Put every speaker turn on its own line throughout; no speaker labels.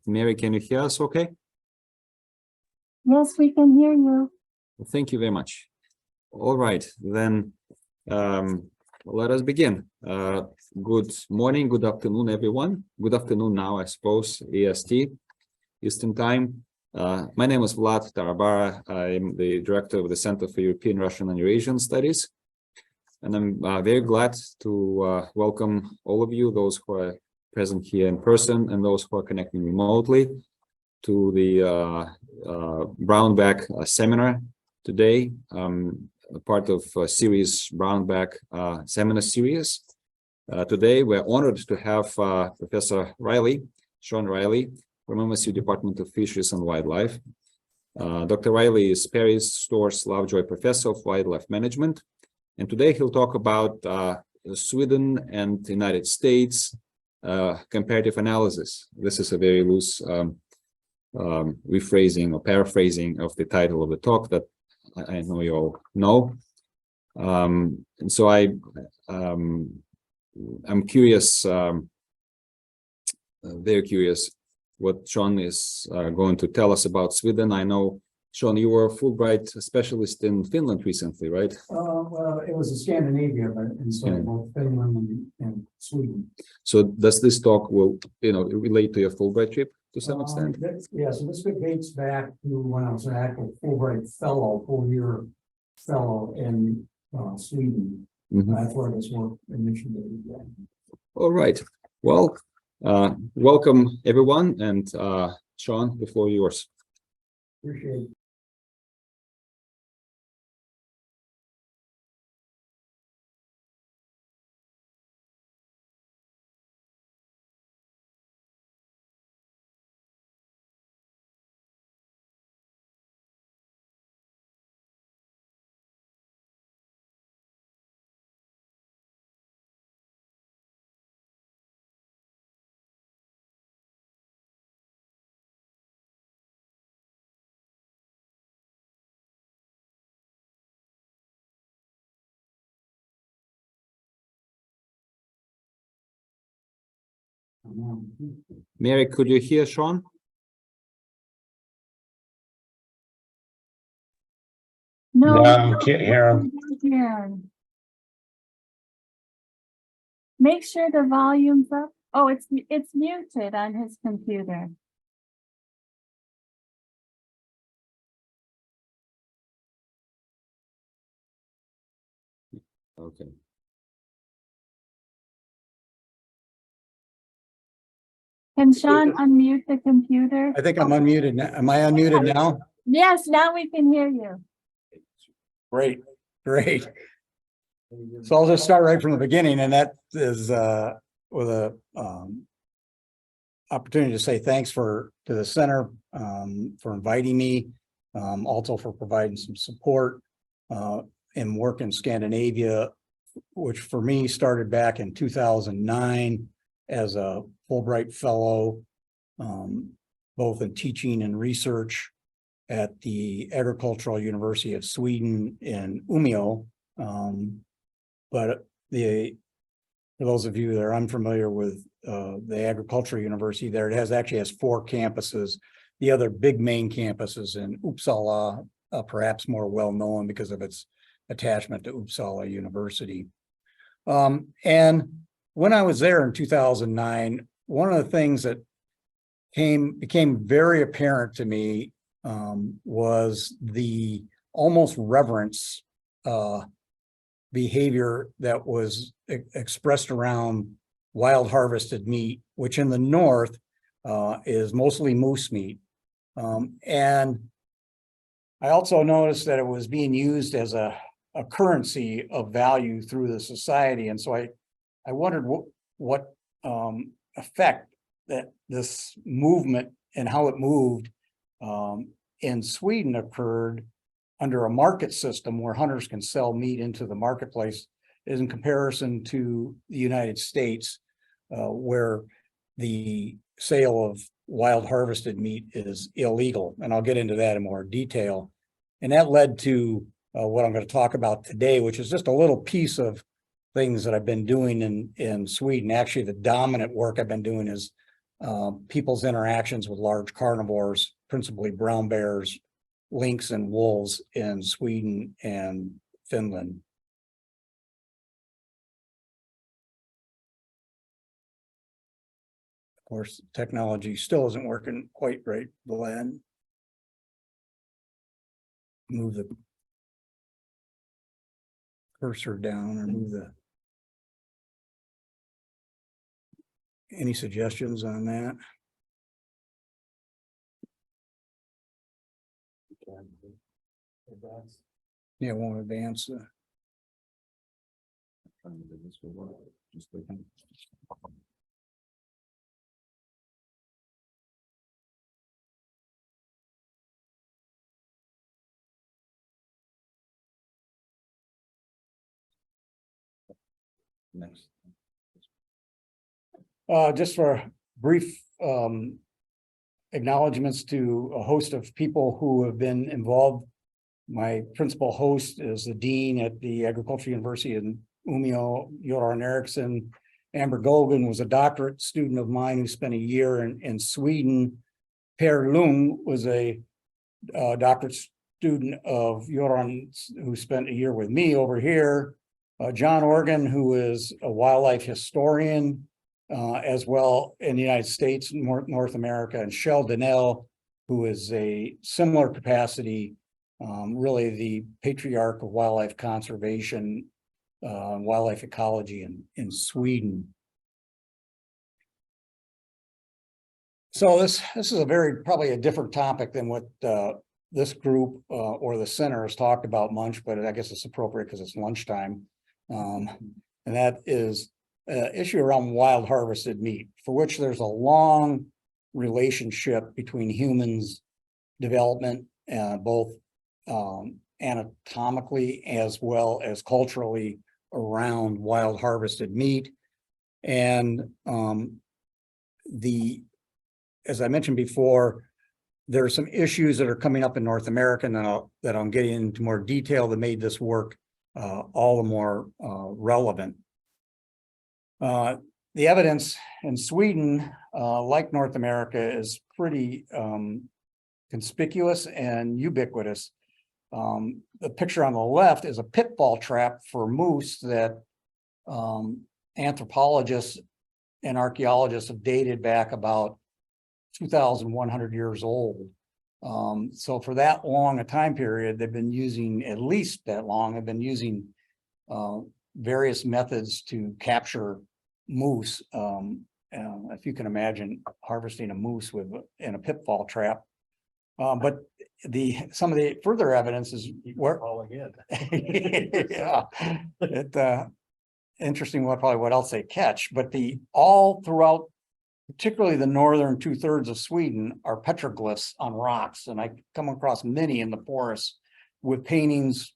Mary, can you hear us okay?
Yes, we can hear you.
Thank you very much. All right, then let us begin. Good morning, good afternoon, everyone. Good afternoon now, I suppose, EST, Eastern Time. My name is Vlad Tarabara. I'm the director of the Center for European, Russian, and Eurasian Studies. And I'm very glad to welcome all of you, those who are present here in person and those who are connecting remotely, to the Brownback seminar today, part of a series Brownback seminar series. Today, we're honored to have Professor Riley, Shawn Riley, from MSU Department of Fisheries and Wildlife. Dr. Riley is Parish, Storrs, Lovejoy Professor of Wildlife Management. And today he'll talk about Sweden and the United States comparative analysis. This is a very loose rephrasing or paraphrasing of the title of the talk that I know you all know. And so I'm curious, very curious what Shawn is going to tell us about Sweden. I know, Shawn, you were a Fulbright specialist in Finland recently, right?
Well, it was in Scandinavia, but in both Finland and Sweden.
So does this talk will relate to your Fulbright trip to some extent?
Yeah, so this dates back to when I was an actual Fulbright fellow, full-year fellow in Sweden. That's where this work initially began.
All right. Well, welcome everyone, and Shawn, the floor is yours.
Appreciate it.
Mary, could you hear Shawn?
No,
Can't hear him.
Make sure the volume's up. Oh, it's muted on his computer.
Okay.
Can Shawn unmute the computer?
I think I'm unmuted now. Am I unmuted now?
Yes, now we can hear you.
Great. So I'll just start right from the beginning, and that is with a opportunity to say thanks to the center for inviting me, also for providing some support in work in Scandinavia, which for me started back in 2009 as a Fulbright fellow, both in teaching and research at the Agricultural University of Sweden in Umeå. But for those of you that are unfamiliar with the Agricultural University there, it actually has 4 campuses. The other big main campus is in Uppsala, perhaps more well known because of its attachment to Uppsala University. And when I was there in 2009, one of the things that became very apparent to me was the almost reverence behavior that was expressed around wild harvested meat, which in the north is mostly moose meat. And I also noticed that it was being used as a currency of value through the society. And so I wondered what effect that this movement and how it moved in Sweden occurred under a market system where hunters can sell meat into the marketplace, is in comparison to the United States, where the sale of wild harvested meat is illegal. And I'll get into that in more detail. And that led to what I'm going to talk about today, which is just a little piece of things that I've been doing in Sweden. Actually, the dominant work I've been doing is people's interactions with large carnivores, principally brown bears, lynx, and wolves in Sweden and Finland. Of course, technology still isn't working quite right, Vlad. Move the cursor down or move the. Any suggestions on that? Yeah, it won't advance.
Next.
Just for brief acknowledgements to a host of people who have been involved. My principal host is the dean at the Agricultural University in Umeå, Göran Eriksson. Amber Golgan was a doctorate student of mine who spent a year in Sweden. Per Lung was a doctorate student of Göran who spent a year with me over here. John Organ, who is a wildlife historian, as well in the United States, North America, and Shell Donnell, who is a similar capacity, really the patriarch of wildlife conservation, wildlife ecology in Sweden. So this is a probably a different topic than what this group or the center has talked about much, but I guess it's appropriate because it's lunchtime. And that is issue around wild harvested meat, for which there's a long relationship between humans' development, both anatomically as well as culturally around wild harvested meat. And as I mentioned before, there are some issues that are coming up in North America that I'm getting into more detail that made this work all the more relevant. The evidence in Sweden, like North America, is pretty conspicuous and ubiquitous. The picture on the left is a pitfall trap for moose that anthropologists and archaeologists have dated back about 2,100 years old. So for that long a time period, they've been using, at least that long, have been using various methods to capture moose. If you can imagine harvesting a moose in a pitfall trap. But some of the further evidence is where yeah, interesting what else they catch, but all throughout, particularly the northern 2/3 of Sweden, are petroglyphs on rocks, and I come across many in the forest with paintings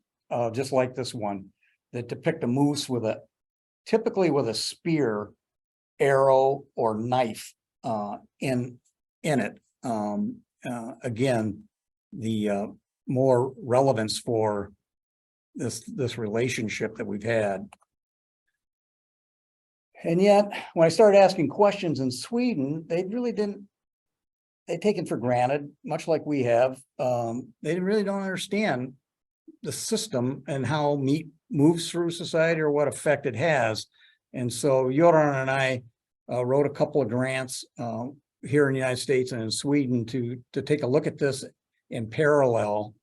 just like this one that depict a moose typically with a spear, arrow, or knife in it. Again, the more relevance for this relationship that we've had. And yet, when I started asking questions in Sweden, they'd taken for granted, much like we have. They really don't understand the system and how meat moves through society or what effect it has. And so Göran and I wrote a couple of grants here in the United States and in Sweden to take a look at this in parallel.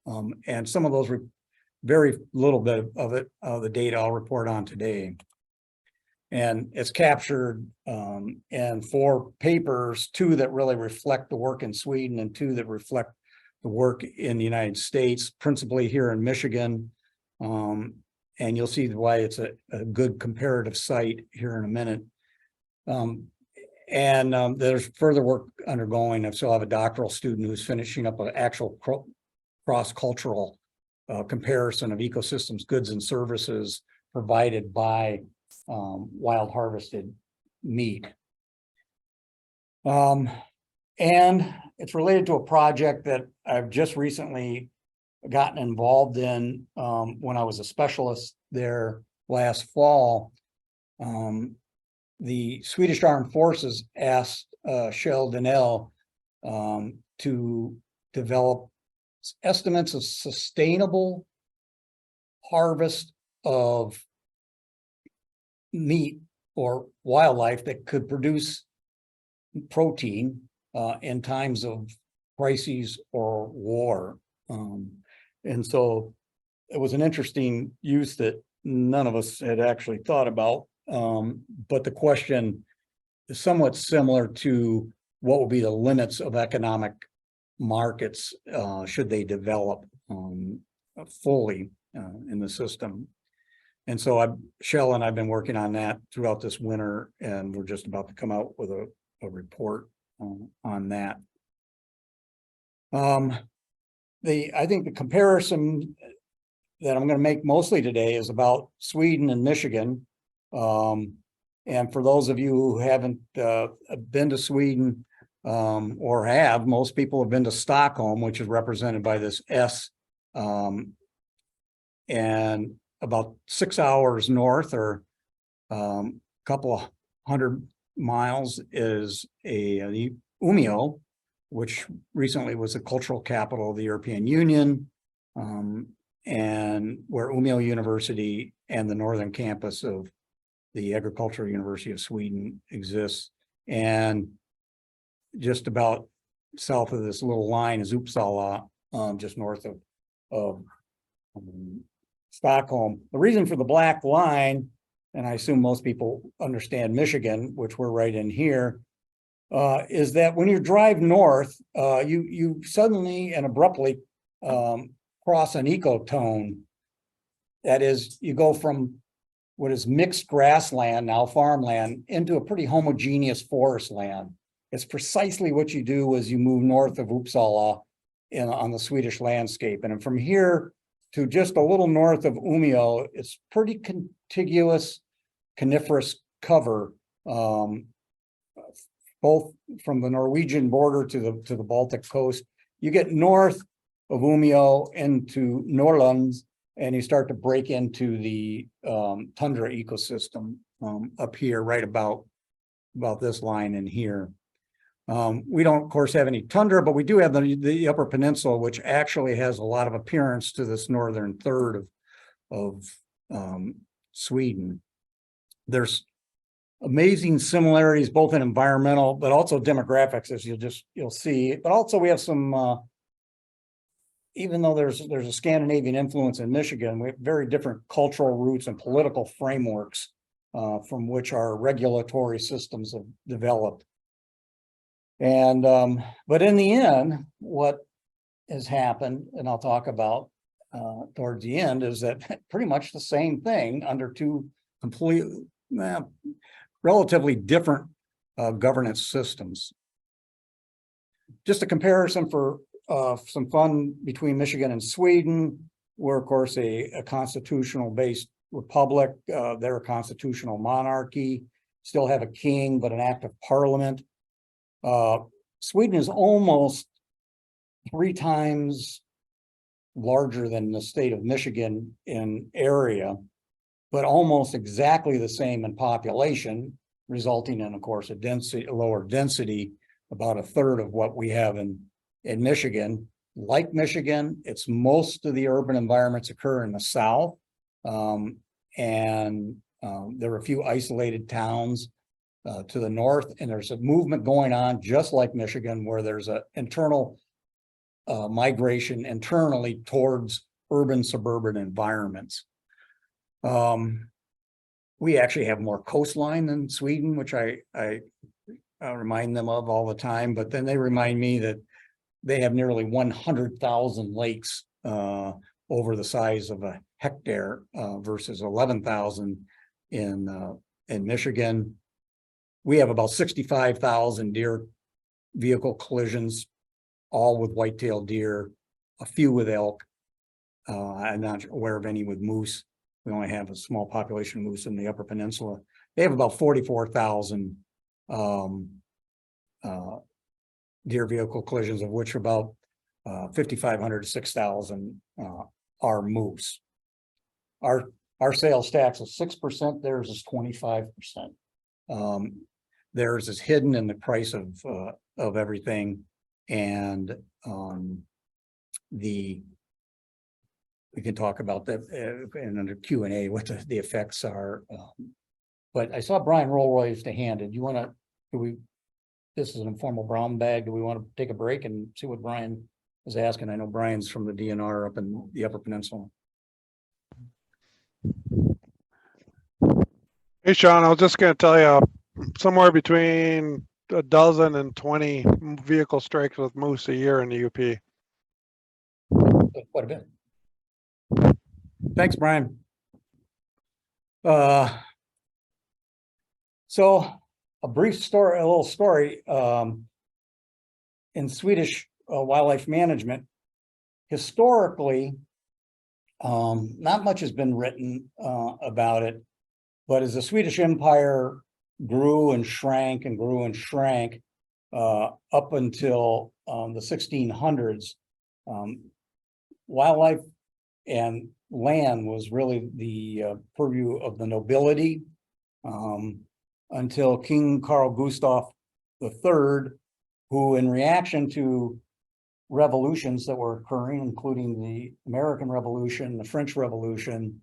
And some of those very little bit of it, the data I'll report on today. And it's captured in 4 papers, 2 that really reflect the work in Sweden and 2 that reflect the work in the United States, principally here in Michigan. And you'll see why it's a good comparative site here in a minute. And there's further work undergoing. I still have a doctoral student who's finishing up an actual cross-cultural comparison of ecosystems, goods, and services provided by wild harvested meat. And it's related to a project that I've just recently gotten involved in when I was a specialist there last fall. the Swedish Armed Forces asked Sheldon to develop estimates of sustainable harvest of meat or wildlife that could produce protein in times of crises or war. And so it was an interesting use that none of us had actually thought about. But the question is somewhat similar to what will be the limits of economic markets should they develop fully in the system. And so Shell and I've been working on that throughout this winter, and we're just about to come out with a report on that. I think the comparison that I'm going to make mostly today is about Sweden and Michigan. And for those of you who haven't been to Sweden or have, most people have been to Stockholm, which is represented by this S. And about 6 hours north, or a couple of 100 miles, is the Umeå, which recently was the cultural capital of the European Union, and where Umeå University and the northern campus of the Agricultural University of Sweden exists. And just about south of this little line is Uppsala, just north of Stockholm. The reason for the black line, and I assume most people understand Michigan, which we're right in here, is that when you drive north, you suddenly and abruptly cross an ecotone. That is, you go from what is mixed grassland, now farmland, into a pretty homogeneous forest land. It's precisely what you do as you move north of Uppsala on the Swedish landscape. And from here to just a little north of Umeå, it's pretty contiguous coniferous cover, both from the Norwegian border to the Baltic coast. You get north of Umeå into Norrland, and you start to break into the tundra ecosystem up here, right about this line in here. We don't, of course, have any tundra, but we do have the Upper Peninsula, which actually has a lot of appearance to this northern third of Sweden. There's amazing similarities both in environmental, but also demographics, as you'll see. But also we have some, even though there's a Scandinavian influence in Michigan, we have very different cultural roots and political frameworks from which our regulatory systems have developed. And but in the end, what has happened, and I'll talk about towards the end, is that pretty much the same thing under two completely relatively different governance systems. Just a comparison for some fun between Michigan and Sweden. We're, of course, a constitutional-based republic. They're a constitutional monarchy, still have a king, but an active parliament. Sweden is almost 3 times larger than the state of Michigan in area, but almost exactly the same in population, resulting in, of course, a lower density, about 1/3 of what we have in Michigan. Like Michigan, it's most of the urban environments occur in the south, and there are a few isolated towns to the north, and there's a movement going on, just like Michigan, where there's an internal migration internally towards urban suburban environments. We actually have more coastline than Sweden, which I remind them of all the time, but then they remind me that they have nearly 100,000 lakes over the size of a hectare versus 11,000 in Michigan. We have about 65,000 deer vehicle collisions, all with white-tailed deer, a few with elk. I'm not aware of any with moose. We only have a small population of moose in the Upper Peninsula. They have about 44,000 deer vehicle collisions, of which about 5,500 to 6,000 are moose. Our sales tax is 6%, theirs is 25%. Theirs is hidden in the price of everything. And we can talk about that and under Q&A, what the effects are. But I saw Brian roll raised a hand. Do you want to, this is an informal brown bag. Do we want to take a break and see what Brian is asking? I know Brian's from the DNR up in the Upper Peninsula.
Hey, Shawn, I was just going to tell you somewhere between a dozen and 20 vehicle strikes with moose a year in the UP.
Quite a bit. Thanks, Brian. So a little story, in Swedish wildlife management, historically, not much has been written about it, but as the Swedish Empire grew and shrank and grew and shrank up until the 1600s, wildlife and land was really the purview of the nobility until King Carl Gustaf III, who in reaction to revolutions that were occurring, including the American Revolution, the French Revolution,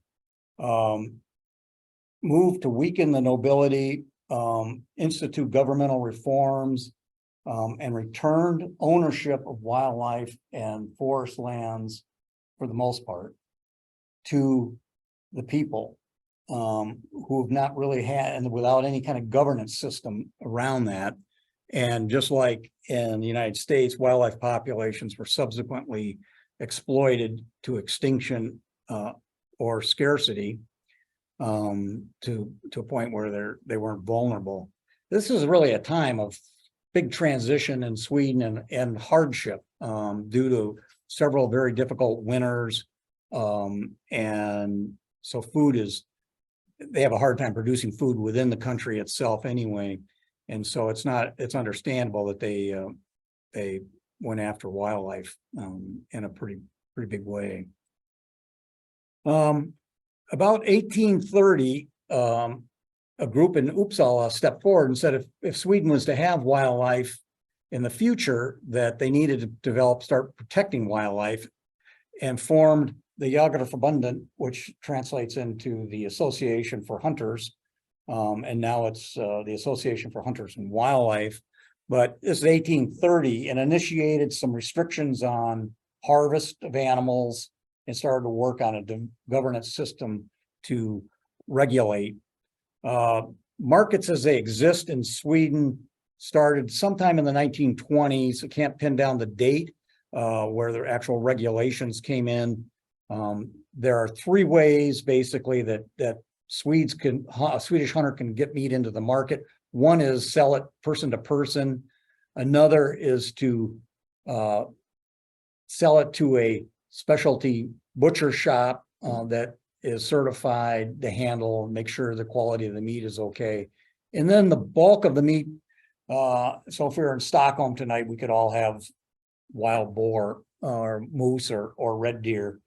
moved to weaken the nobility, institute governmental reforms, and returned ownership of wildlife and forest lands, for the most part, to the people, who have not really had, and without any kind of governance system around that. And just like in the United States, wildlife populations were subsequently exploited to extinction or scarcity, to a point where they weren't vulnerable. This is really a time of big transition in Sweden and hardship due to several very difficult winters. And so they have a hard time producing food within the country itself anyway. And so it's understandable that they went after wildlife in a pretty big way. About 1830, a group in Uppsala stepped forward and said if Sweden was to have wildlife in the future, that they needed to start protecting wildlife, and formed the Jägareförbundet, which translates into the Association for Hunters. And now it's the Association for Hunters and Wildlife. But this is 1830 and initiated some restrictions on harvest of animals and started to work on a governance system to regulate. Markets as they exist in Sweden started sometime in the 1920s. I can't pin down the date where the actual regulations came in. There are three ways basically that a Swedish hunter can get meat into the market. One is sell it person to person. Another is to sell it to a specialty butcher shop that is certified to handle and make sure the quality of the meat is okay. And then the bulk of the meat, so if we were in Stockholm tonight, we could all have wild boar or moose or red deer.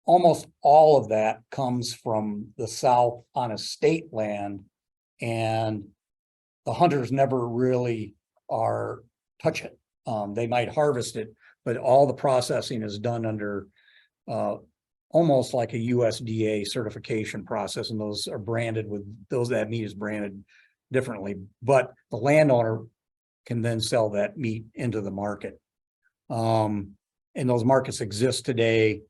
Almost all of that comes from the south on estate land, and the hunters never really touch it. They might harvest it, but all the processing is done under almost like a USDA certification process, and those are branded with that meat is branded differently, but the landowner can then sell that meat into the market. And those markets exist today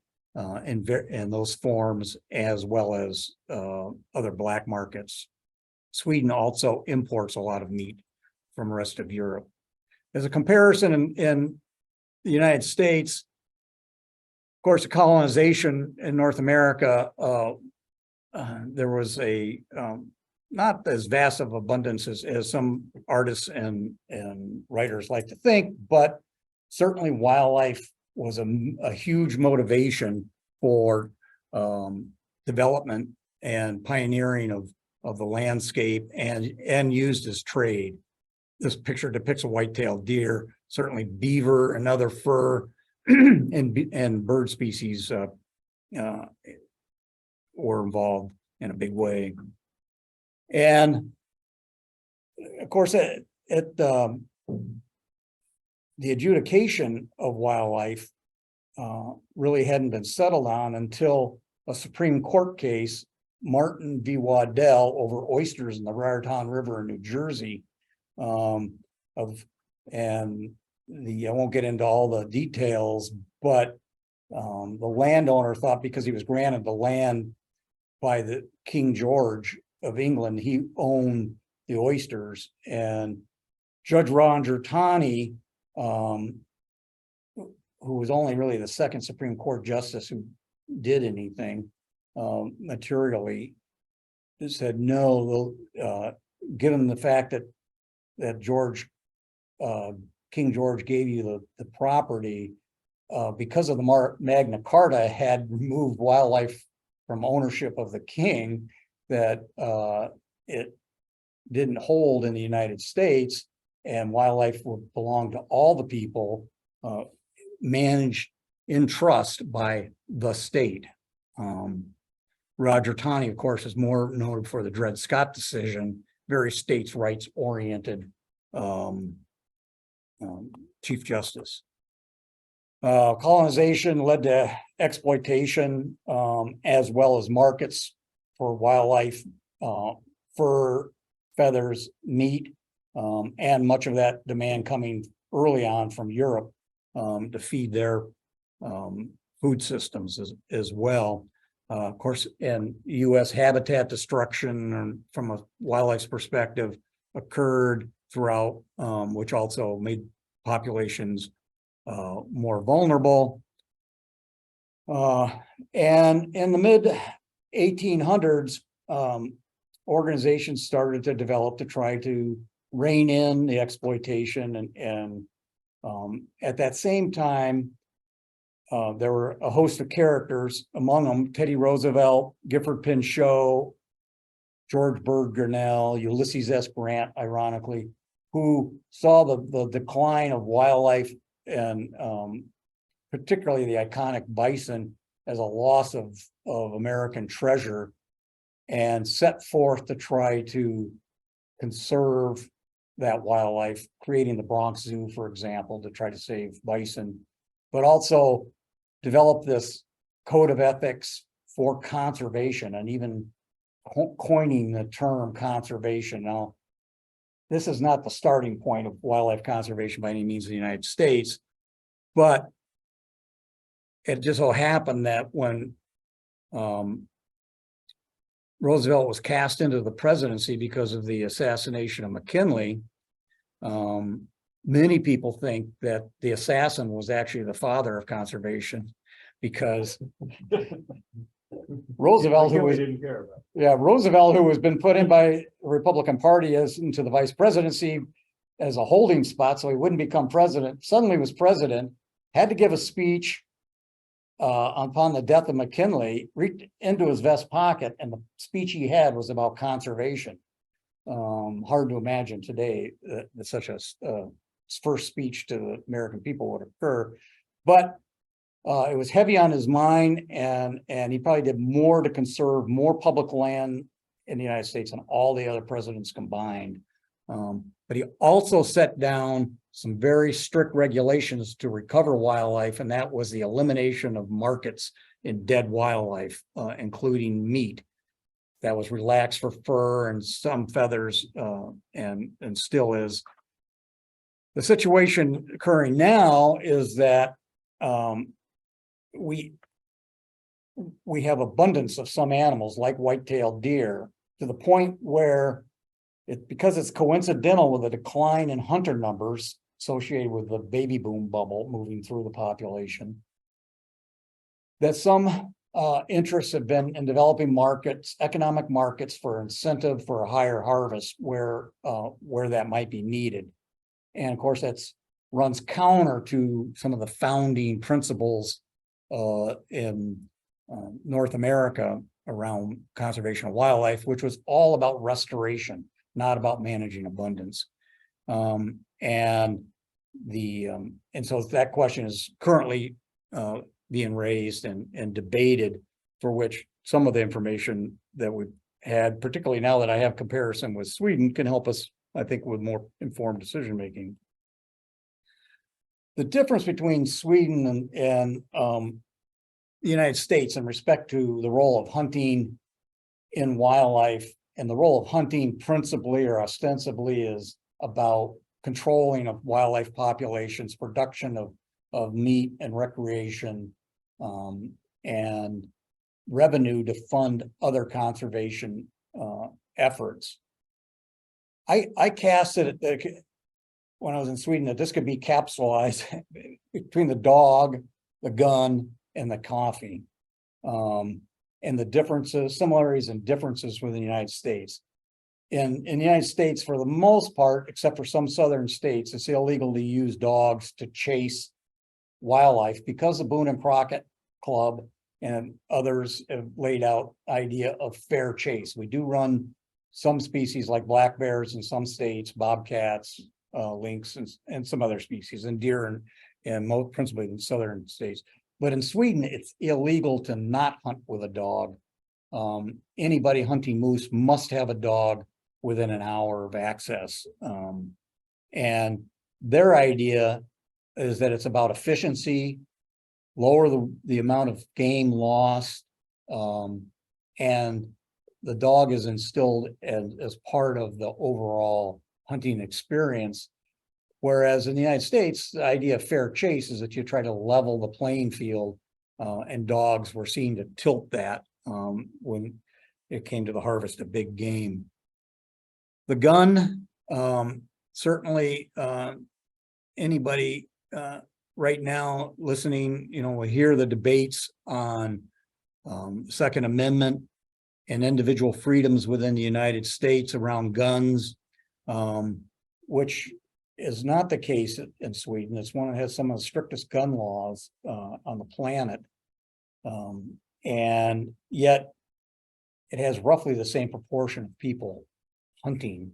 in those forms, as well as other black markets. Sweden also imports a lot of meat from the rest of Europe. As a comparison, in the United States, of course, the colonization in North America, there was a not as vast of abundance as some artists and writers like to think, but certainly wildlife was a huge motivation for development and pioneering of the landscape and used as trade. This picture depicts a white-tailed deer, certainly beaver and other fur and bird species were involved in a big way. And of course, the adjudication of wildlife really hadn't been settled on until a Supreme Court case, Martin v. Waddell, over oysters in the Raritan River in New Jersey. I won't get into all the details, but the landowner thought because he was granted the land by the King George of England, he owned the oysters. And Judge Roger Taney, who was only really the second Supreme Court justice who did anything materially, said no, given the fact that King George gave you the property, because of the Magna Carta had removed wildlife from ownership of the king, that it didn't hold in the United States, and wildlife would belong to all the people, managed in trust by the state. Roger Taney, of course, is more noted for the Dred Scott decision, very states' rights oriented Chief Justice. Colonization led to exploitation, as well as markets for wildlife, fur, feathers, meat, and much of that demand coming early on from Europe to feed their food systems as well. Of course, and U.S. habitat destruction from a wildlife's perspective occurred throughout, which also made populations more vulnerable. And in the mid 1800s, organizations started to develop to try to rein in the exploitation, and at that same time, there were a host of characters, among them Teddy Roosevelt, Gifford Pinchot, George Bird Grinnell, Ulysses S. Grant, ironically, who saw the decline of wildlife and particularly the iconic bison as a loss of American treasure, and set forth to try to conserve that wildlife, creating the Bronx Zoo, for example, to try to save bison, but also develop this code of ethics for conservation, and even coining the term conservation. Now, this is not the starting point of wildlife conservation by any means in the United States, but it just so happened that when Roosevelt was cast into the presidency because of the assassination of McKinley, many people think that the assassin was actually the father of conservation, because Roosevelt, who was Roosevelt, who has been put in by the Republican Party as into the vice presidency as a holding spot, so he wouldn't become president, suddenly was president, had to give a speech upon the death of McKinley, reached into his vest pocket, and the speech he had was about conservation. Hard to imagine today that such a first speech to the American people would occur, but it was heavy on his mind, and he probably did more to conserve more public land in the United States than all the other presidents combined. But he also set down some very strict regulations to recover wildlife, and that was the elimination of markets in dead wildlife, including meat. That was relaxed for fur and some feathers, and still is. The situation occurring now is that we have abundance of some animals like white-tailed deer, to the point where because it's coincidental with a decline in hunter numbers associated with the baby boom bubble moving through the population, that some interests have been in developing markets, economic markets, for incentive for a higher harvest where that might be needed. And of course, that's runs counter to some of the founding principles in North America around conservation of wildlife, which was all about restoration, not about managing abundance. And so that question is currently being raised and debated, for which some of the information that we've had, particularly now that I have comparison with Sweden, can help us I think, with more informed decision-making. The difference between Sweden and the United States in respect to the role of hunting in wildlife, and the role of hunting principally or ostensibly is about controlling of wildlife populations, production of meat and recreation, and revenue to fund other conservation efforts. I cast it when I was in Sweden that this could be capsulized between the dog, the gun, and the coffee, and the differences, similarities and differences within the United States. In the United States, for the most part, except for some southern states, it's illegal to use dogs to chase wildlife because the Boone and Crockett Club and others have laid out idea of fair chase. We do run some species like black bears in some states, bobcats, lynx, and some other species, and deer, and most principally in southern states. But in Sweden, it's illegal to not hunt with a dog. Anybody hunting moose must have a dog within an hour of access. And their idea is that it's about efficiency, lower the amount of game lost, and the dog is instilled as part of the overall hunting experience. Whereas in the United States, the idea of fair chase is that you try to level the playing field, and dogs were seen to tilt that when it came to the harvest of big game. The gun, certainly anybody right now listening, will hear the debates on Second Amendment and individual freedoms within the United States around guns, which is not the case in Sweden. It's one that has some of the strictest gun laws on the planet. And yet it has roughly the same proportion of people hunting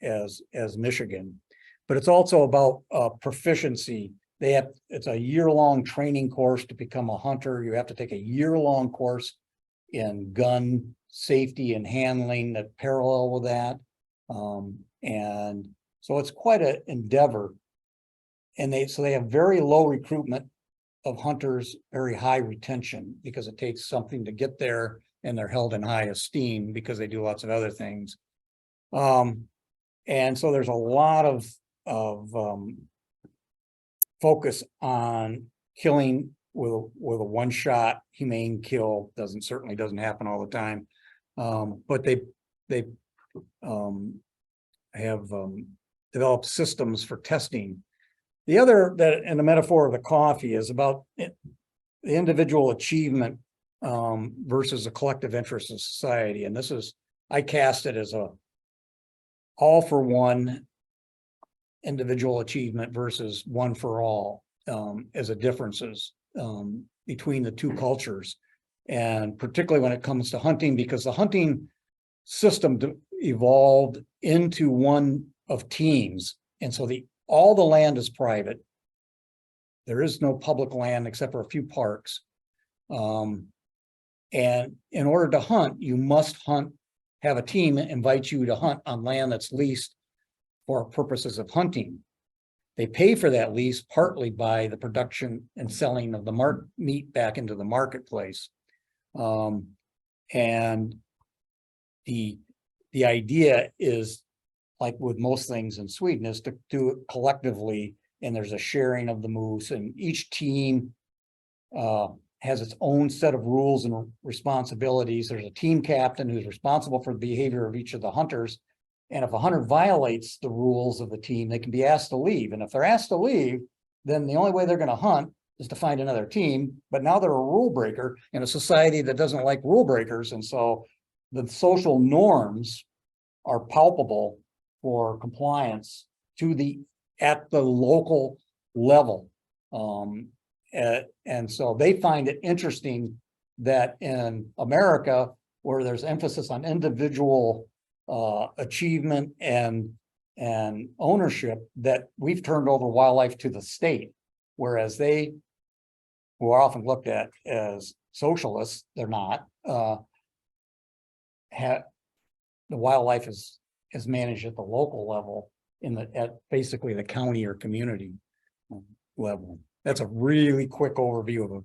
as Michigan. But it's also about proficiency. It's a year-long training course to become a hunter. You have to take a year-long course in gun safety and handling that parallel with that. And so it's quite an endeavor. And they have very low recruitment of hunters, very high retention, because it takes something to get there, and they're held in high esteem because they do lots of other things. And so there's a lot of focus on killing with a one-shot humane kill. Certainly doesn't happen all the time. But they have developed systems for testing. The other, that in the metaphor of the coffee, is about the individual achievement versus a collective interest in society. And I cast it as a all for one individual achievement versus one for all, as a differences between the two cultures. And particularly when it comes to hunting, because the hunting system evolved into one of teams. And so all the land is private. There is no public land except for a few parks. And in order to hunt, you must have a team invite you to hunt on land that's leased for purposes of hunting. They pay for that lease partly by the production and selling of the meat back into the marketplace. And the idea is, like with most things in Sweden, is to do it collectively, and there's a sharing of the moose, and each team has its own set of rules and responsibilities. There's a team captain who's responsible for the behavior of each of the hunters. And if a hunter violates the rules of the team, they can be asked to leave. And if they're asked to leave, then the only way they're going to hunt is to find another team. But now they're a rule breaker in a society that doesn't like rule breakers. And so the social norms are palpable for compliance at the local level. And so they find it interesting that in America, where there's emphasis on individual achievement and ownership, that we've turned over wildlife to the state, whereas they, who are often looked at as socialists, they're not. The wildlife is is managed at the local level at basically the county or community level. That's a really quick overview of a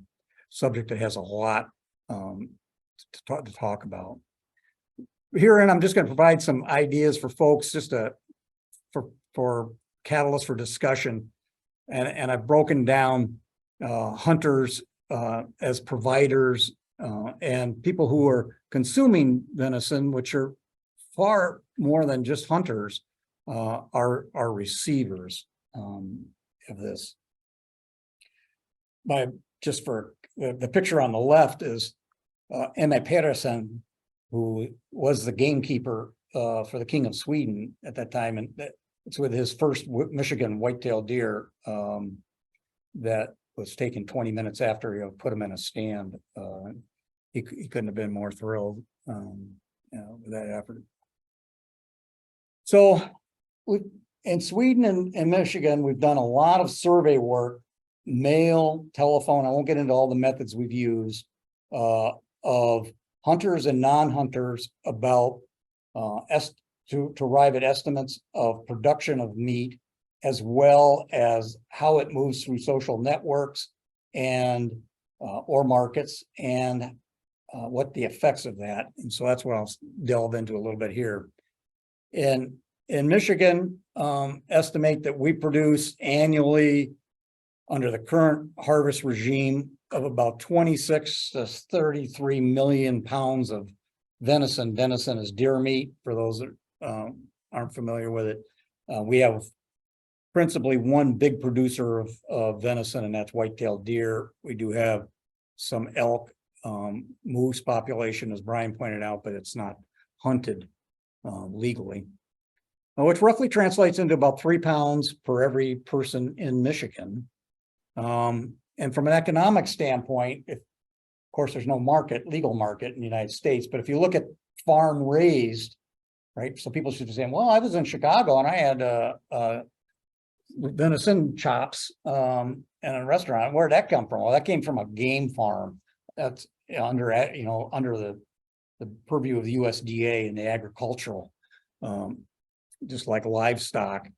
subject that has a lot to talk about. Herein, I'm just going to provide some ideas for folks, just for catalyst for discussion, and I've broken down hunters as providers and people who are consuming venison, which are far more than just hunters, are receivers of this. Just for the picture on the left is Emma Persson, who was the gamekeeper for the King of Sweden at that time, and it's with his first Michigan white-tailed deer that was taken 20 minutes after he put him in a stand. He couldn't have been more thrilled with that effort. So in Sweden and Michigan, we've done a lot of survey work, mail, telephone. I won't get into all the methods we've used of hunters and non-hunters about to arrive at estimates of production of meat, as well as how it moves through social networks and or markets, and what the effects of that. And so that's what I'll delve into a little bit here. In Michigan, estimate that we produce annually under the current harvest regime of about 26 to 33 million pounds of venison. Venison is deer meat, for those that aren't familiar with it. We have principally one big producer of venison, and that's white-tailed deer. We do have some elk, moose population, as Brian pointed out, but it's not hunted legally, which roughly translates into about 3 pounds per every person in Michigan. And from an economic standpoint, of course, there's no legal market in the United States, but if you look at farm raised, right? So people should be saying, well, I was in Chicago and I had venison chops in a restaurant. Where'd that come from? Well, that came from a game farm. That's under the purview of the USDA and the agricultural, just like livestock.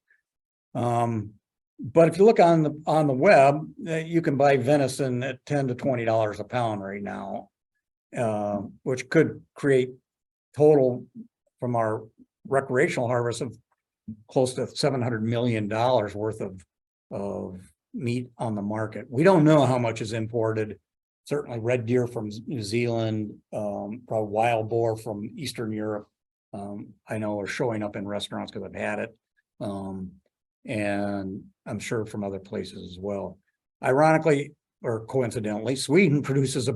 But if you look on the web, you can buy venison at $10 to $20 a pound right now, which could create total from our recreational harvest of close to $700 million worth of meat on the market. We don't know how much is imported. Certainly red deer from New Zealand, probably wild boar from Eastern Europe, I know are showing up in restaurants because I've had it. And I'm sure from other places as well. Ironically, or coincidentally, Sweden produces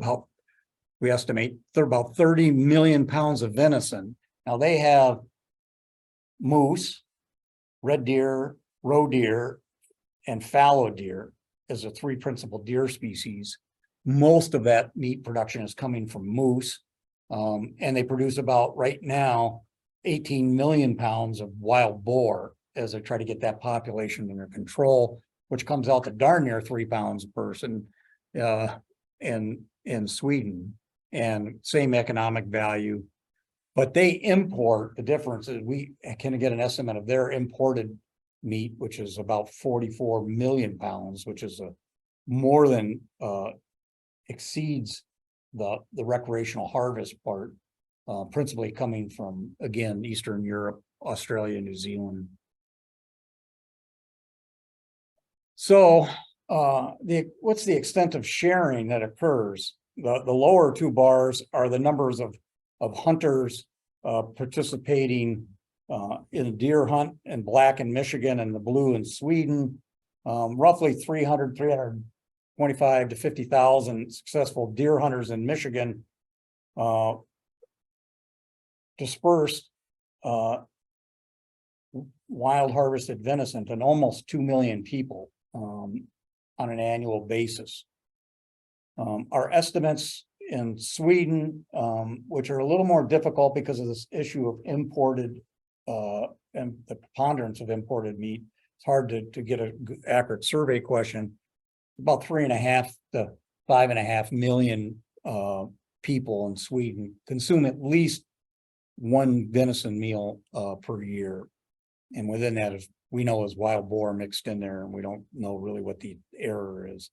we estimate they're about 30 million pounds of venison. Now they have moose, red deer, roe deer, and fallow deer as the 3 principal deer species. Most of that meat production is coming from moose, and they produce about right now 18 million pounds of wild boar as they try to get that population under control, which comes out to darn near 3 pounds a person in Sweden, and same economic value. But they import, the difference is we can get an estimate of their imported meat, which is about 44 million pounds, which is more than exceeds the recreational harvest part, principally coming from, again, Eastern Europe, Australia, New Zealand. So what's the extent of sharing that occurs? The lower 2 bars are the numbers of hunters participating in a deer hunt in black in Michigan and the blue in Sweden. Roughly 325 to 50,000 successful deer hunters in Michigan dispersed wild harvested venison to almost 2 million people on an annual basis. Our estimates in Sweden, which are a little more difficult because of this issue of imported and the preponderance of imported meat, it's hard to get an accurate survey question. About 3.5 to 5.5 million people in Sweden consume at least one venison meal per year. And within that is, we know is wild boar mixed in there, and we don't know really what the error is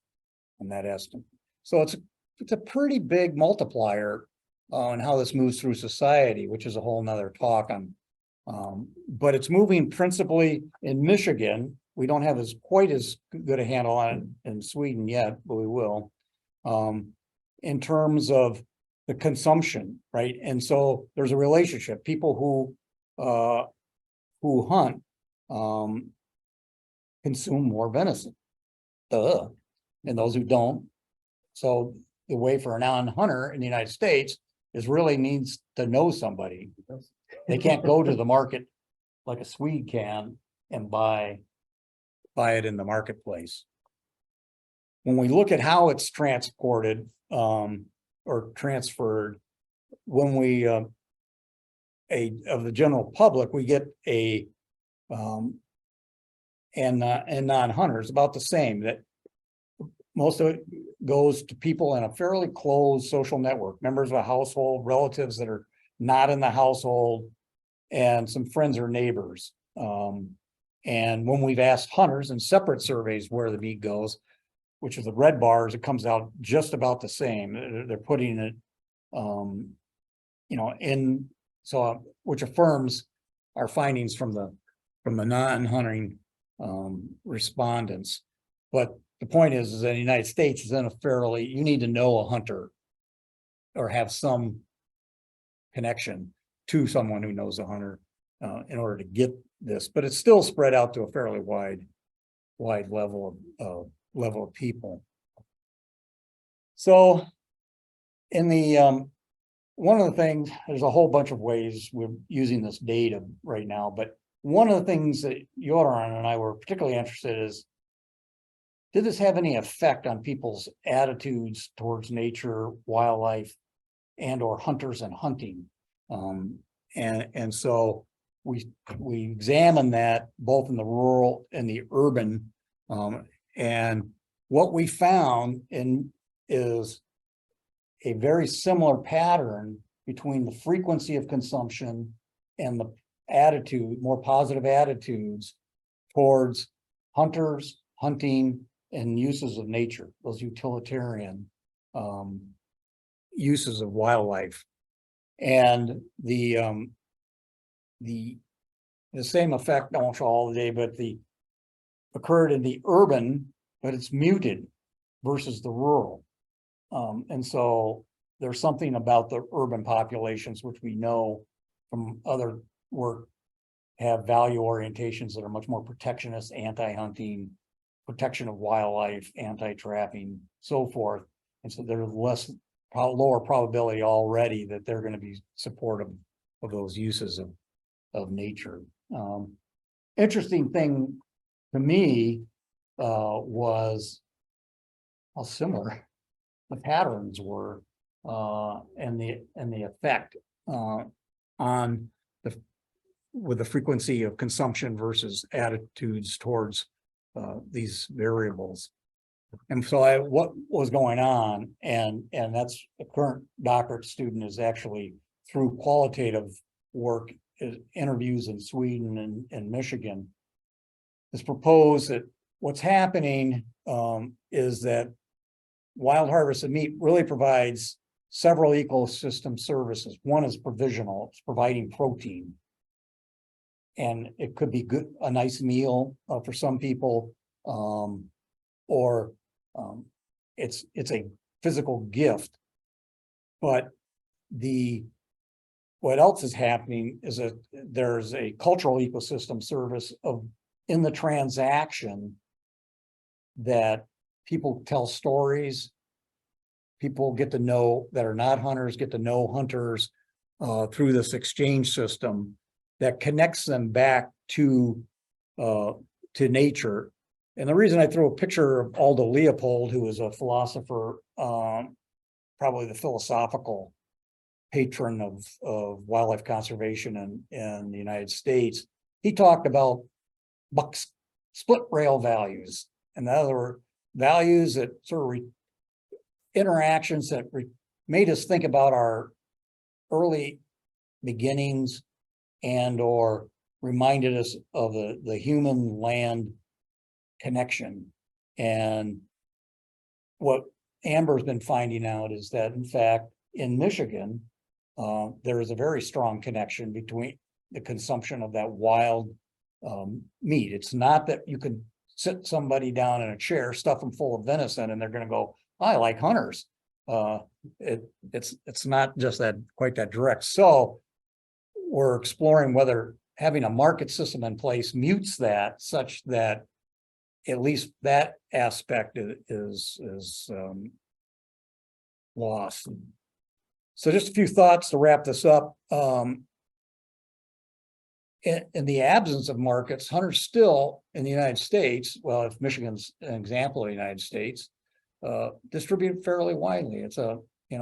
on that estimate. So it's a pretty big multiplier on how this moves through society, which is a whole nother talk on. But it's moving principally in Michigan. We don't have quite as good a handle on it in Sweden yet, but we will. In terms of the consumption, right? And so there's a relationship. People who hunt consume more venison. Duh. And those who don't. So the way for a non-hunter in the United States is really needs to know somebody. They can't go to the market like a Swede can and buy it in the marketplace. When we look at how it's transported or transferred, when we of the general public, we get and non-hunters about the same, that most of it goes to people in a fairly closed social network, members of a household, relatives that are not in the household, and some friends or neighbors. And when we've asked hunters in separate surveys where the meat goes, which is the red bars, it comes out just about the same. They're putting it, in, so which affirms our findings from the non-hunting respondents. But the point is that the United States is in a fairly, you need to know a hunter or have some connection to someone who knows a hunter in order to get this, but it's still spread out to a fairly wide level of people. So in the one of the things, there's a whole bunch of ways we're using this data right now, but one of the things that Yoran and I were particularly interested in is, did this have any effect on people's attitudes towards nature, wildlife, and or hunters and hunting? And so we examined that both in the rural and the urban, and what we found is a very similar pattern between the frequency of consumption and the attitude, more positive attitudes towards hunters, hunting, and uses of nature, those utilitarian uses of wildlife. And the same effect, I won't show all the day, but occurred in the urban, but it's muted versus the rural. And so there's something about the urban populations, which we know from other work have value orientations that are much more protectionist, anti-hunting, protection of wildlife, anti-trapping, so forth. And so there's lower probability already that they're going to be supportive of those uses of nature. Interesting thing to me was how similar the patterns were and the effect on with the frequency of consumption versus attitudes towards these variables. And so what was going on, and that's the current doctorate student is actually through qualitative work, interviews in Sweden and Michigan, has proposed that what's happening is that wild harvest of meat really provides several ecosystem services. One is provisional, it's providing protein. And it could be a nice meal for some people, or it's a physical gift. But what else is happening is that there's a cultural ecosystem service in the transaction that people tell stories. People get to know that are not hunters, get to know hunters through this exchange system that connects them back to nature. And the reason I threw a picture of Aldo Leopold, who was a philosopher, probably the philosophical patron of wildlife conservation in the United States, he talked about Buck's split rail values. In other words, values that sort of interactions that made us think about our early beginnings and or reminded us of the human land connection. And what Amber's been finding out is that, in fact, in Michigan, there is a very strong connection between the consumption of that wild meat. It's not that you can sit somebody down in a chair, stuff them full of venison, and they're going to go, I like hunters. It's not just that quite that direct. So we're exploring whether having a market system in place mutes that, such that at least that aspect is lost. So just a few thoughts to wrap this up. In the absence of markets, hunters still in the United States, well, if Michigan's an example of the United States, distribute fairly widely. It's a 3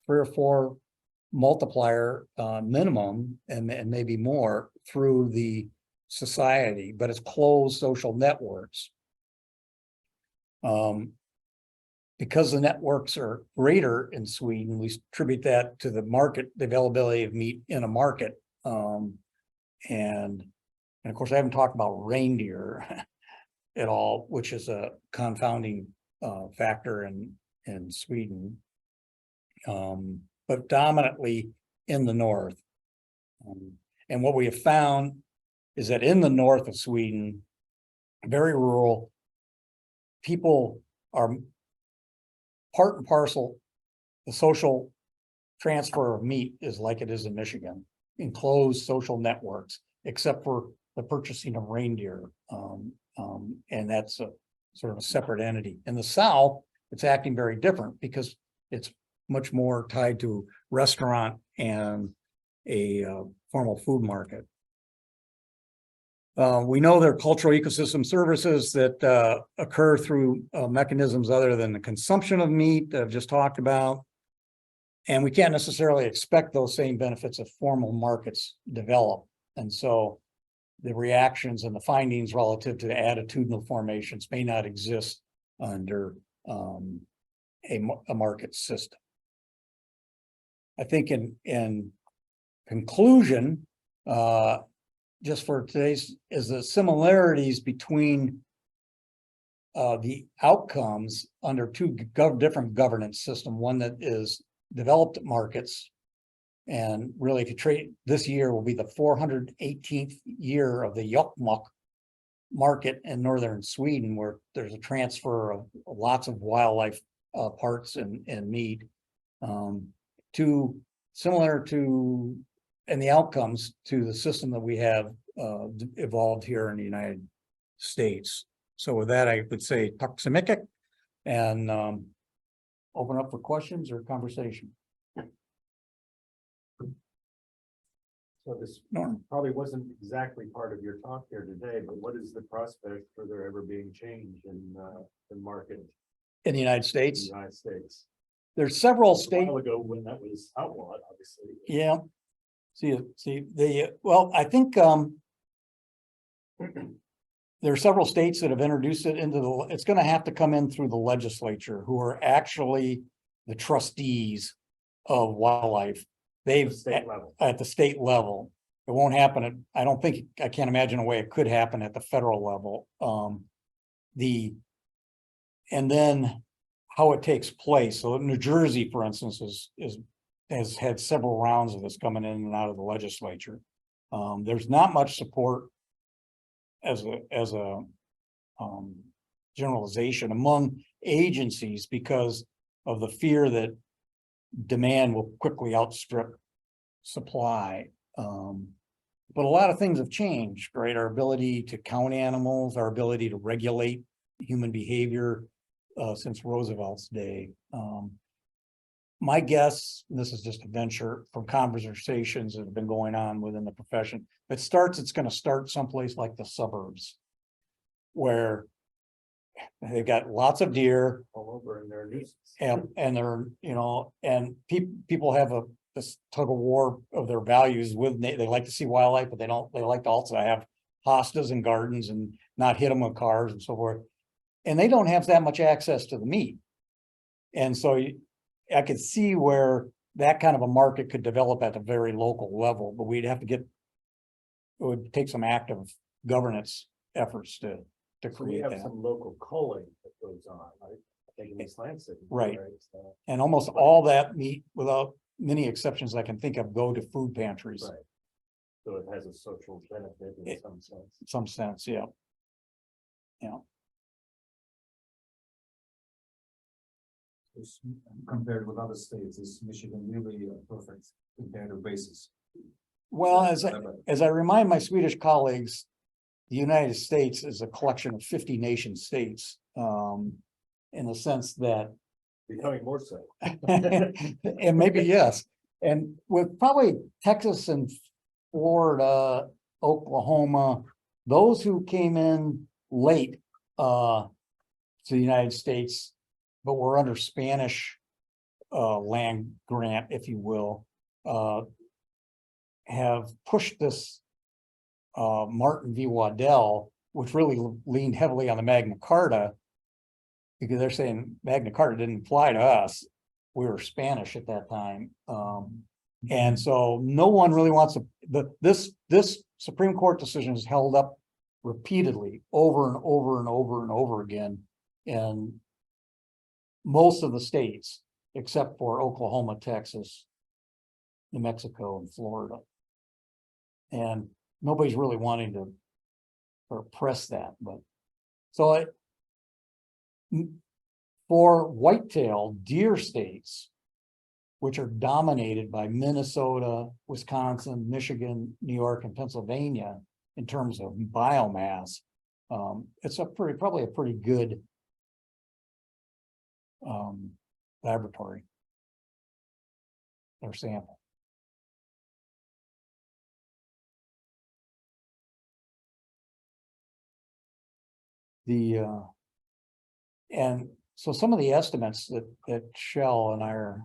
or 4 multiplier minimum, and maybe more through the society, but it's closed social networks. Because the networks are greater in Sweden, we attribute that to the market, the availability of meat in a market. And of course, I haven't talked about reindeer at all, which is a confounding factor in Sweden, but dominantly in the north. And what we have found is that in the north of Sweden, very rural, people are part and parcel. The social transfer of meat is like it is in Michigan, enclosed social networks, except for the purchasing of reindeer. And that's a sort of a separate entity. In the South, it's acting very different because it's much more tied to restaurant and a formal food market. We know there are cultural ecosystem services that occur through mechanisms other than the consumption of meat that I've just talked about. And we can't necessarily expect those same benefits if formal markets develop. And so the reactions and the findings relative to attitudinal formations may not exist under a market system. I think in conclusion, just for today's, is the similarities between the outcomes under 2 different governance system, one that is developed markets. And really, if you trade, this year will be the 418th year of the Jokkmokk market in northern Sweden, where there's a transfer of lots of wildlife parts and meat, to similar to, and the outcomes to the system that we have evolved here in the United States. So with that, I would say tack så mycket, and open up for questions or conversation.
So this probably wasn't exactly part of your talk here today, but what is the prospect for there ever being change in the market
In the United
in
States,
the United States?
there's several
A
states.
while ago when that was outlawed, obviously.
Yeah. Well, I think there are several states that have introduced it into the, it's going to have to come in through the legislature, who are actually the trustees of wildlife. They've
State level.
at the state level. It won't happen at, I don't think, I can't imagine a way it could happen at the federal level. And then how it takes place. So New Jersey, for instance, has had several rounds of this coming in and out of the legislature. There's not much support as a generalization among agencies because of the fear that demand will quickly outstrip supply. But a lot of things have changed, right? Our ability to count animals, our ability to regulate human behavior since Roosevelt's day. My guess, and this is just a venture from conversations that have been going on within the profession, it's going to start someplace like the suburbs, where they've got lots of deer
All over in their nuisance.
and they're, and people have this tug of war of their values with, they like to see wildlife, but they like to also have hostas and gardens and not hit them with cars and so forth. And they don't have that much access to the meat. And so I could see where that kind of a market could develop at a very local level, but we'd have to get, it would take some active governance efforts to
So we
create
have
that.
some local culling that goes on, right? I think in East Lansing.
Right.
So,
And almost all that meat, without many exceptions I can think of, go to food pantries.
Right. So it has a social benefit in
It-
some sense.
In some sense, yeah. Yeah,
Compared with other states, is Michigan really a perfect comparative basis?
well, as I remind my Swedish colleagues, the United States is a collection of 50 nation states. In the sense that,
Becoming more so.
and maybe yes, and with probably Texas and Florida, Oklahoma, those who came in late to the United States, but were under Spanish land grant, if you will, have pushed this Martin v. Waddell, which really leaned heavily on the Magna Carta, because they're saying Magna Carta didn't apply to us. We were Spanish at that time. And so no one really wants to, this Supreme Court decision is held up repeatedly over and over and over and over again. And most of the states, except for Oklahoma, Texas, New Mexico, and Florida. And nobody's really wanting to press that, but so for whitetail deer states, which are dominated by Minnesota, Wisconsin, Michigan, New York, and Pennsylvania in terms of biomass, it's probably a pretty good laboratory or sample. And so some of the estimates that Shell and I are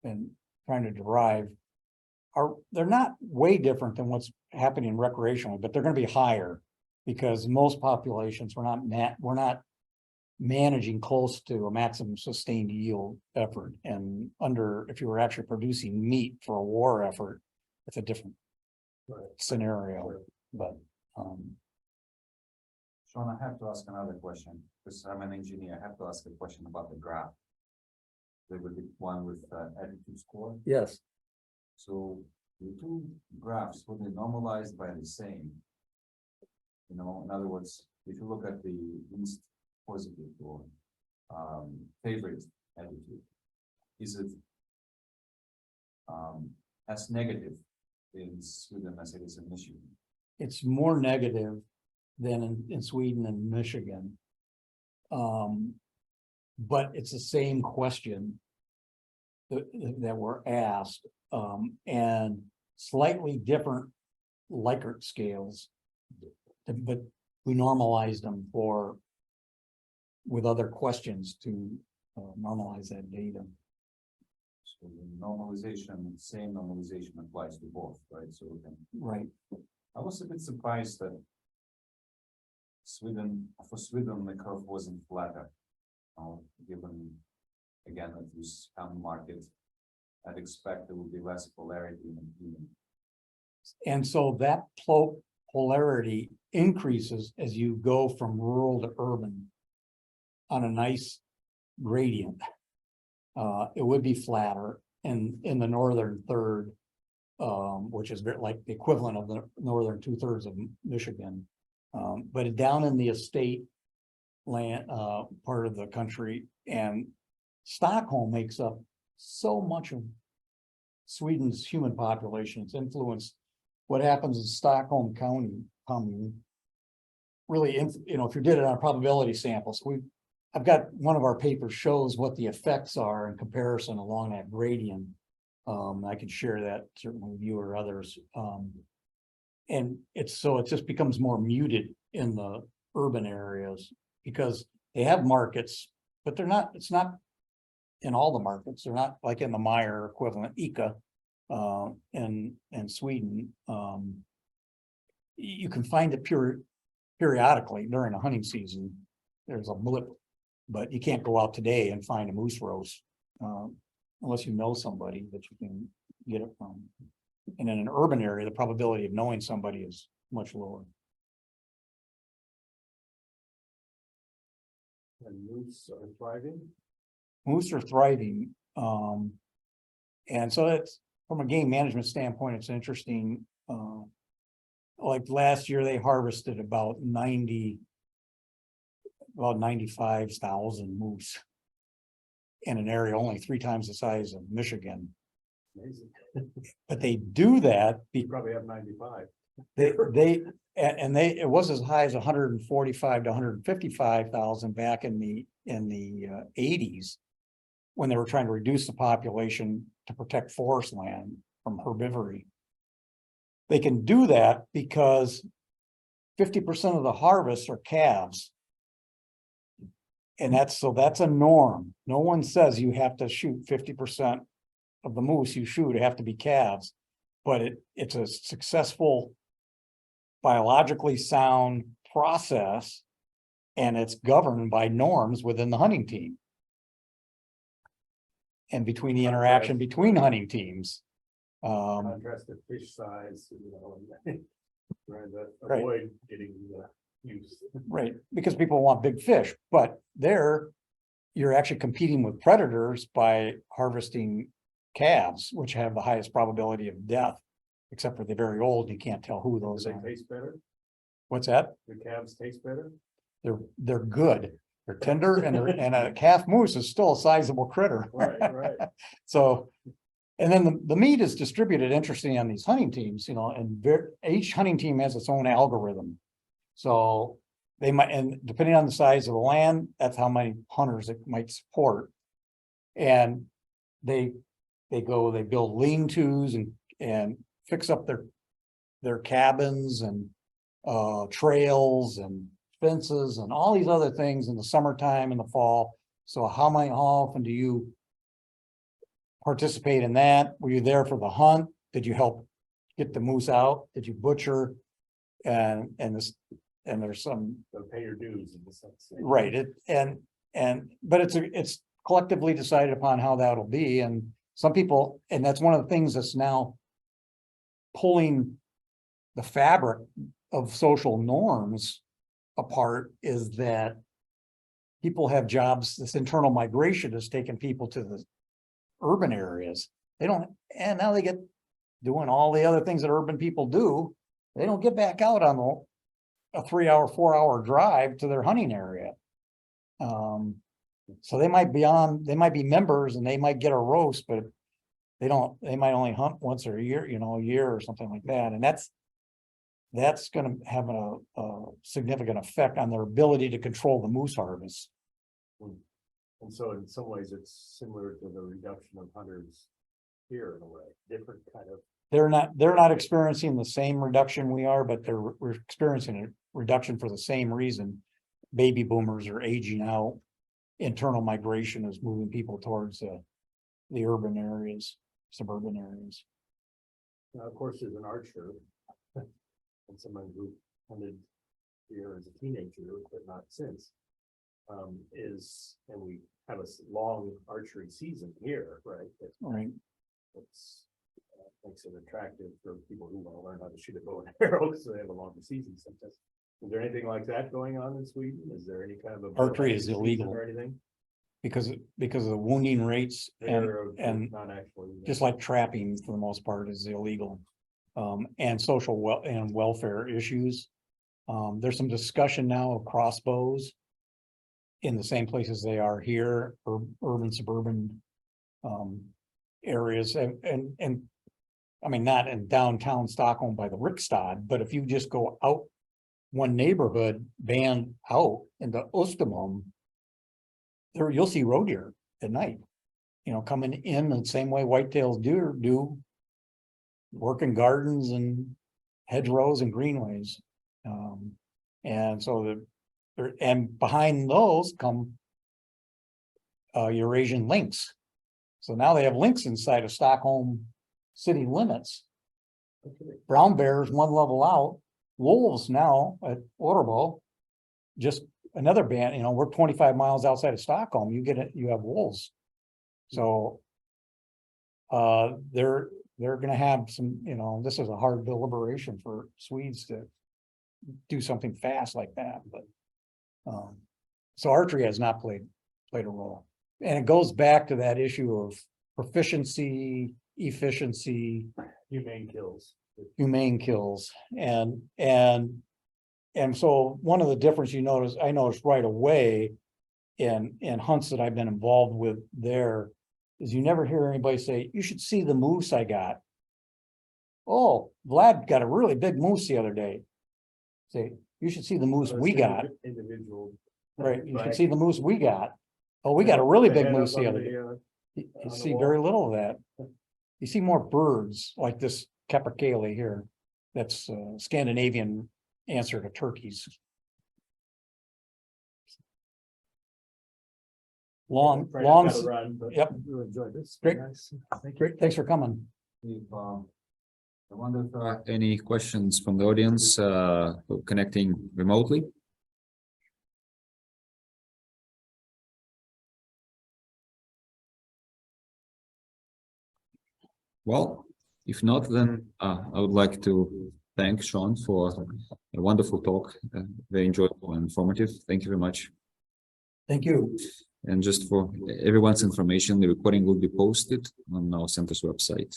been trying to derive they're not way different than what's happening recreationally, but they're going to be higher because most populations we're not managing close to a maximum sustained yield effort. And if you were actually producing meat for a war effort, it's a different scenario. But
Shawn, I have to ask another question, because I'm an engineer. I have to ask a question about the graph. There would be one with attitude score.
yes,
So the two graphs would be normalized by the same. You know, in other words, if you look at the least positive or favorite attitude, is it as negative in Sweden as it is in Michigan?
it's more negative than in Sweden and Michigan. But it's the same question that were asked, and slightly different Likert scales. But we normalized them with other questions to normalize that data.
So the normalization, same normalization applies to both, right? So we can.
Right.
I was a bit surprised that for Sweden, the curve wasn't flatter. Given, again, that this common market, I'd expect there would be less polarity in even.
And so that polarity increases as you go from rural to urban on a nice gradient. It would be flatter in the northern third, which is like the equivalent of the northern 2/3 of Michigan. But down in the estate land part of the country, and Stockholm makes up so much of Sweden's human population. It's influenced what happens in Stockholm County commune. Really, if you did it on a probability sample, so I've got one of our papers shows what the effects are in comparison along that gradient. I can share that certainly with you or others. And it just becomes more muted in the urban areas because they have markets, but it's not in all the markets. They're not like in the Meyer equivalent, ICA, in Sweden. You can find it periodically during a hunting season. There's a blip, but you can't go out today and find a moose roast. unless you know somebody that you can get it from. And in an urban area, the probability of knowing somebody is much lower.
And moose are thriving.
Moose are thriving. And so it's, from a game management standpoint, it's interesting. Like last year, they harvested about 95,000 moose in an area only 3 times the size of Michigan.
Amazing.
But they do that
You
because
probably have 95.
it was as high as 145 to 155,000 back in the 80s, when they were trying to reduce the population to protect forest land from herbivory. They can do that because 50% of the harvests are calves. And that's a norm. No one says you have to shoot 50% of the moose you shoot have to be calves, but it's a successful, biologically sound process, and it's governed by norms within the hunting team. And between the interaction between hunting teams.
Contrast to fish size, and trying to
Right.
avoid getting used.
Right, because people want big fish, but there you're actually competing with predators by harvesting calves, which have the highest probability of death, except for the very old. You can't tell who
Do
those
they
are.
taste better?
What's that?
The calves taste better?
They're good. They're tender, and a calf moose is still a sizable critter.
Right.
So, and then the meat is distributed interestingly on these hunting teams, and each hunting team has its own algorithm. So they might, and depending on the size of the land, that's how many hunters it might support. And they build lean-tos and fix up their cabins and trails and fences and all these other things in the summertime and the fall. So how often do you participate in that? Were you there for the hunt? Did you help get the moose out? Did you butcher? And there's some,
They'll pay your dues in the sense.
right, but it's collectively decided upon how that'll be, and some people, and that's one of the things that's now pulling the fabric of social norms apart, is that people have jobs. This internal migration has taken people to the urban areas. And now they get doing all the other things that urban people do. They don't get back out on a 3-hour, 4-hour drive to their hunting area. So they might be members and they might get a roast, but they might only hunt once a year, a year or something like that. And that's going to have a significant effect on their ability to control the moose harvest.
And so in some ways, it's similar to the reduction of hunters here in a way, different kind of.
They're not experiencing the same reduction we are, but we're experiencing a reduction for the same reason. Baby boomers are aging out. Internal migration is moving people towards the urban areas, suburban areas.
Now, of course, as an archer, and someone who hunted here as a teenager, but not since, and we have a long archery season here, right?
Right.
It's makes it attractive for people who want to learn how to shoot a bow and arrow, so they have a longer season sometimes. Is there anything like that going on in Sweden? Is there any kind of a
Archery is
season
illegal
or anything?
because of the wounding rates and
Not actually.
just like trapping for the most part is illegal. And social welfare issues. There's some discussion now of crossbows in the same places they are here, urban, suburban areas, and I mean, not in downtown Stockholm by the Riksdag, but if you just go out one neighborhood band out into Östermalm, there you'll see roe deer at night, coming in the same way white-tailed deer do, working gardens and hedgerows and greenways. And so and behind those come Eurasian lynx. So now they have lynx inside of Stockholm city limits.
Okay.
Brown bears one level out, wolves now at Årbo, just another band, we're 25 miles outside of Stockholm, you have wolves. So they're gonna have some, you know, this is a hard deliberation for Swedes to do something fast like that, but so archery has not played a role. And it goes back to that issue of proficiency, efficiency,
Humane kills.
humane kills, and so one of the difference I noticed right away in hunts that I've been involved with there is you never hear anybody say, you should see the moose I got. Oh, Vlad got a really big moose the other day. Say, you should see the moose we got.
Individual.
Right, you should see the moose we got. Oh, we got a really big moose the other day. You
on the
see
wall.
very little of that. You see more birds like this capercaillie here. That's Scandinavian answer to turkeys. Long,
Frank,
long,
gotta run, but
yep.
really enjoyed this.
Great.
Nice. Thank you.
great, thanks for coming.
If, I wonder if,
Any questions from the audience connecting remotely? Well, if not, then I would like to thank Shawn for a wonderful talk, very enjoyable and informative. Thank you very much.
Thank you.
And just for everyone's information, the recording will be posted on our center's website.